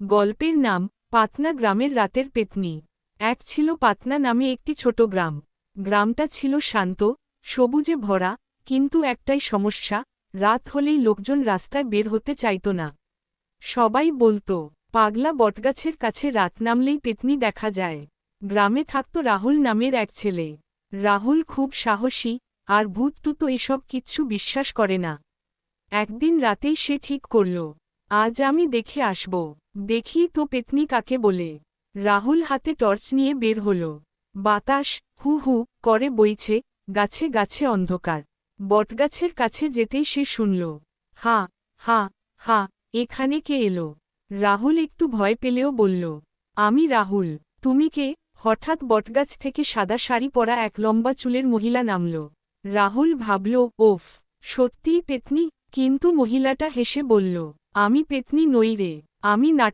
গল্পের নাম পাতনা গ্রামের রাতের পেতনি। এক ছিল পাতনা নামে একটি ছোট গ্রাম। গ্রামটা ছিল শান্ত, সবুজে ভরা, কিন্তু একটাই সমস্যা, রাত হলেই লোকজন রাস্তায় বের হতে চাইত না। সবাই বলতো, পাগলা বটগাছের কাছে রাত নামলেই পেতনি দেখা যায়। গ্রামে থাকত রাহুল নামের এক ছেলে। রাহুল খুব সাহসী, আর ভূত-টুতো এসব কিচ্ছু বিশ্বাস করে না। একদিন রাতেই সে ঠিক করল, আজ আমি দেখে আসব, দেখি তো পেতনি কাকে বলে। রাহুল হাতে টর্চ নিয়ে বের হল। বাতাস হু হু করে বইছে, গাছে গাছে অন্ধকার। বটগাছের কাছে যেতেই সে শুনল, হা হা হা, এখানে কে এলো? রাহুল একটু ভয় পেলেও বলল, আমি রাহুল। তুমি কে? হঠাৎ বটগাছ থেকে সাদা শাড়ি পরা এক লম্বা চুলের মহিলা নামল। রাহুল ভাবল, ওফ, সত্যিই পেতনি। কিন্তু মহিলাটা হেসে বলল, আমি পেতনি নই রে, আমি নাট